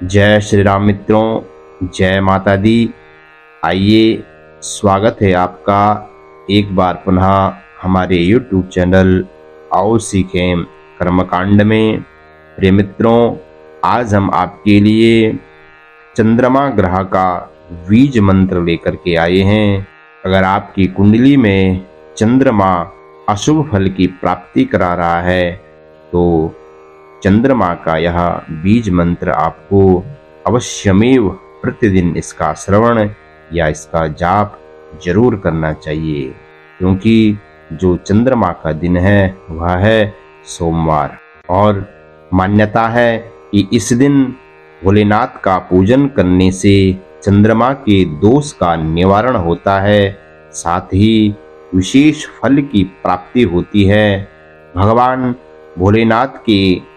जय श्री राम मित्रों, जय माता दी। आइए, स्वागत है आपका एक बार पुनः हमारे YouTube चैनल आओ सीखें कर्मकांड में। प्रिय मित्रों, आज हम आपके लिए चंद्रमा ग्रह का बीज मंत्र लेकर के आए हैं। अगर आपकी कुंडली में चंद्रमा अशुभ फल की प्राप्ति करा रहा है तो चंद्रमा का यह बीज मंत्र आपको अवश्यमेव प्रतिदिन इसका श्रवण या इसका जाप जरूर करना चाहिए, क्योंकि जो चंद्रमा का दिन है वह है सोमवार। और मान्यता है कि इस दिन भोलेनाथ का पूजन करने से चंद्रमा के दोष का निवारण होता है, साथ ही विशेष फल की प्राप्ति होती है। भगवान भोलेनाथ के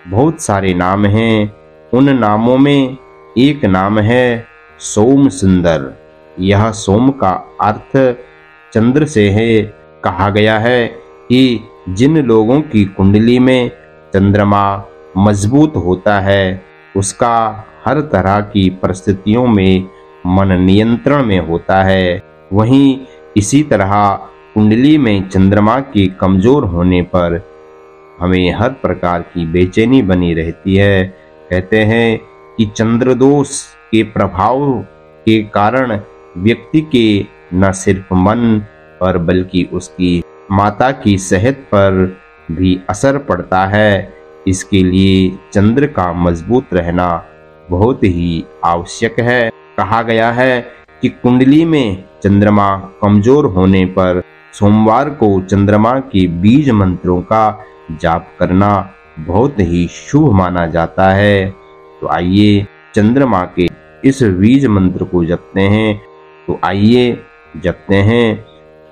बहुत सारे नाम हैं। उन नामों में एक नाम है सोम सुंदर। यह सोम का अर्थ चंद्र से है। कहा गया है कि जिन लोगों की कुंडली में चंद्रमा मजबूत होता है उसका हर तरह की परिस्थितियों में मन नियंत्रण में होता है। वहीं इसी तरह कुंडली में चंद्रमा के कमजोर होने पर हमें हर प्रकार की बेचैनी बनी रहती है। कहते हैं कि चंद्र दोष के प्रभाव के कारण व्यक्ति के न सिर्फ मन पर बल्कि उसकी माता की सेहत पर भी असर पड़ता है। इसके लिए चंद्र का मजबूत रहना बहुत ही आवश्यक है। कहा गया है कि कुंडली में चंद्रमा कमजोर होने पर सोमवार को चंद्रमा के बीज मंत्रों का जाप करना बहुत ही शुभ माना जाता है। तो आइए चंद्रमा के इस बीज मंत्र को जपते हैं। तो आइए जपते हैं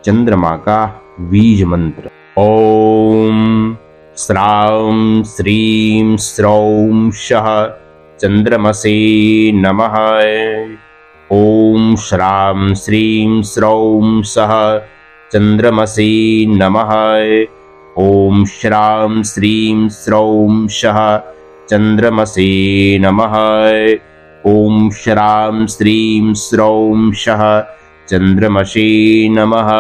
चंद्रमा का बीज मंत्र। ओम श्राम श्रीम श्रौम शः चंद्रमसे नमः। ओम श्राम श्रीम श्रौम सः चंद्रमसे नमः। ओम श्राम श्रीम श्रौम शः चंद्रमसे नमः। ओम श्राम श्रीम श्रौम शः चंद्रमसे नमः।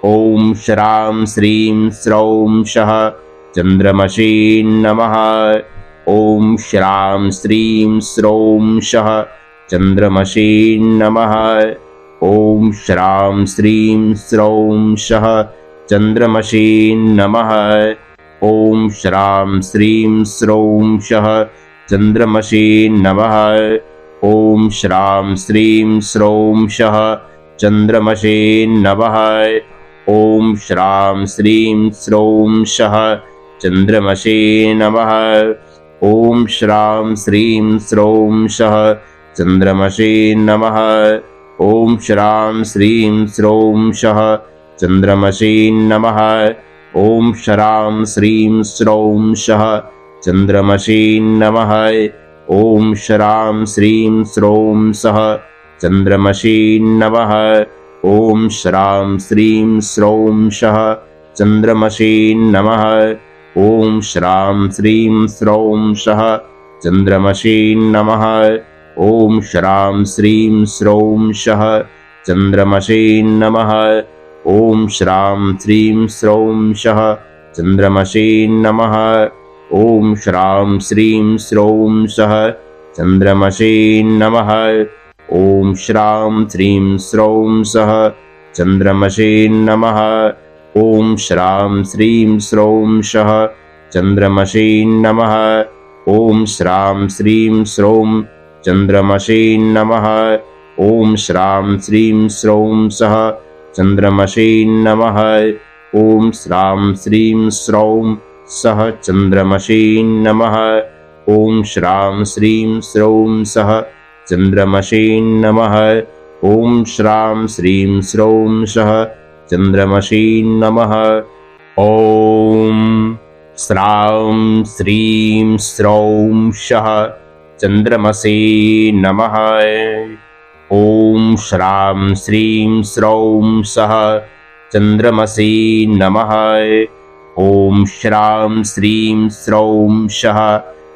ओम श्राम श्रीम श्रौम शः चंद्रमसे नमः। ओम श्राम श्रीम श्रौम शः चंद्रमसे नमः। ओम श्राम श्रीम श्रौम शः चंद्रमसे नमः। ओम श्राम श्रीम श्रौम शः चंद्रमसे नमः। ओम श्राम श्रीम श्रौम शः चंद्रमसे नमः। ओम श्राम श्रीम श्रौम शः चंद्रमसे नमः। ओम श्राम श्रीम श्रौम शः चंद्रमसे नमः। ओम श्राम श्रीम श्रौम शः चंद्रमसे नमः। ओम श्राम श्रीम श्रौम शः चंद्रमसे नमः। ओम श्राम श्रीम श्रौम शः चंद्रमसे नमः। ओम श्राम श्रीम श्रौम शः चंद्रमसे नमः। ओम श्राम श्रीम श्रौम शः चंद्रमसे नमः। ओम श्राम श्रीम श्रौम शः चंद्रमसे नमः। ओम श्राम श्रीम श्रौम शः चंद्रमसे नमः। ओम श्राम श्रीम श्रौम शः चंद्रमसे नमः। ओम श्राम श्रीम श्रौम शः चंद्रमसे नमः। ओम श्राम श्रीम श्रौम शः चंद्रमसे नमः। ओम श्राम श्रीम श्रौम चंद्रमसे नमः। ओम श्राम श्रीम श्रौम शः चंद्रमसे नमः। ओम श्राम श्रीम श्रौम सः चंद्रमसे नमः। ओम श्राम श्रीम श्रौम सः चंद्रमसे नमः। ओम श्राम श्रीम श्रौम सः चंद्रमसे नमः। ओम श्राम श्रीम श्रौम सः चंद्रमसे नमः। ओम श्राम श्रीम श्रौम सः चंद्रमसे नमः। ओम श्राम श्रीम श्रौम सः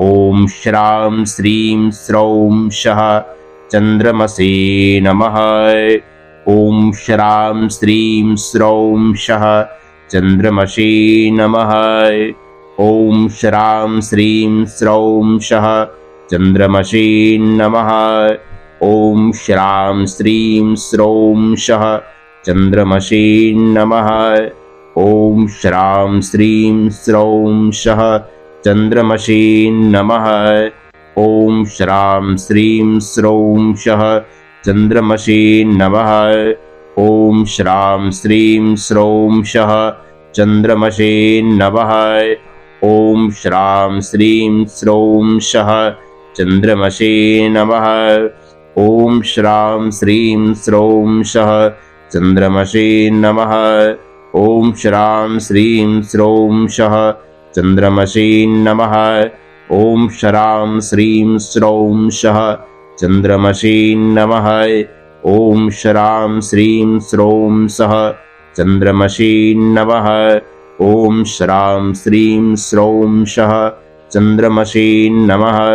ॐ श्रां श्रीं स्रौं शः चन्द्रमसे नमः। ॐ श्रां श्रीं स्रौं शः चन्द्रमसे नमः। ॐ श्रां श्रीं स्रौं शः चन्द्रमसे नमः। ॐ श्रां श्रीं स्रौं शः चन्द्रमसे नमः। ॐ श्रां श्रीं स्रौं शः चन्द्रमसे नमः। ॐ श्रां श्रीं स्रौं शः चन्द्रमसे नमः। ॐ श्रां श्रीं स्रौं शः चन्द्रमसे नमः। ॐ श्रां श्रीं स्रौं शः चन्द्रमसे नमः। ॐ श्रां श्रीं स्रौं शः चन्द्रमसे नमः। ॐ श्रां श्रीं स्रौं शः चन्द्रमसे नमः। ॐ श्रां श्रीं स्रौं शः चन्द्रमसे नमः। ॐ श्रां श्रीं स्रौं शः चन्द्रमसे नमः। ॐ श्रां श्रीं स्रौं शः चन्द्रमसे नमः।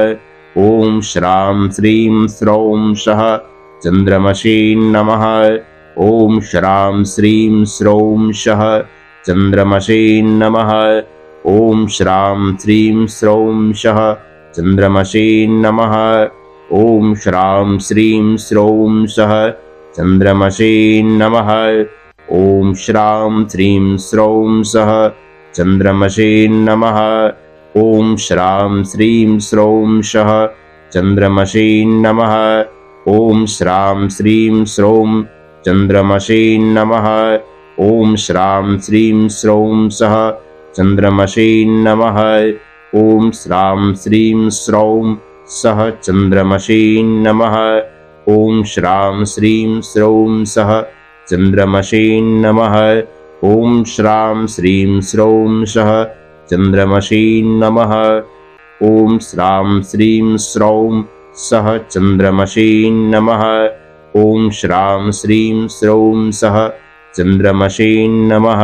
ॐ श्रां श्रीं स्रौं शः चन्द्रमसे नमः। ॐ श्रां श्रीं स्रौं शः चन्द्रमसे नमः। ॐ श्रां श्रीं स्रौं शः चन्द्रमसे नमः। ॐ श्रां श्रीं स्रौं शः चन्द्रमसे नमः। ॐ श्रां श्रीं स्रौं शः चन्द्रमसे नमः। ॐ श्रां श्रीं स्रौं शः चन्द्रमसे नमः। ॐ श्रां श्रीं स्रौं चन्द्रमसे नमः। ॐ श्रां श्रीं स्रौं शः चन्द्रमसे नमः। ॐ श्रां श्रीं स्रौं शः चन्द्रमसे नमः। ॐ श्रां श्रीं स्रौं शः चन्द्रमसे नमः। ॐ श्रां श्रीं स्रौं शः चन्द्रमसे नमः। ॐ श्रां श्रीं स्रौं शः चन्द्रमसे नमः। ॐ श्रां श्रीं स्रौं शः चन्द्रमसे नमः।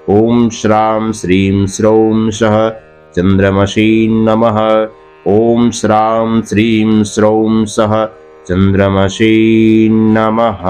ॐ श्रां श्रीं स्रौं शः चन्द्रमसे नमः। ॐ श्रां श्रीं स्रौं शः चन्द्रमसे नमः।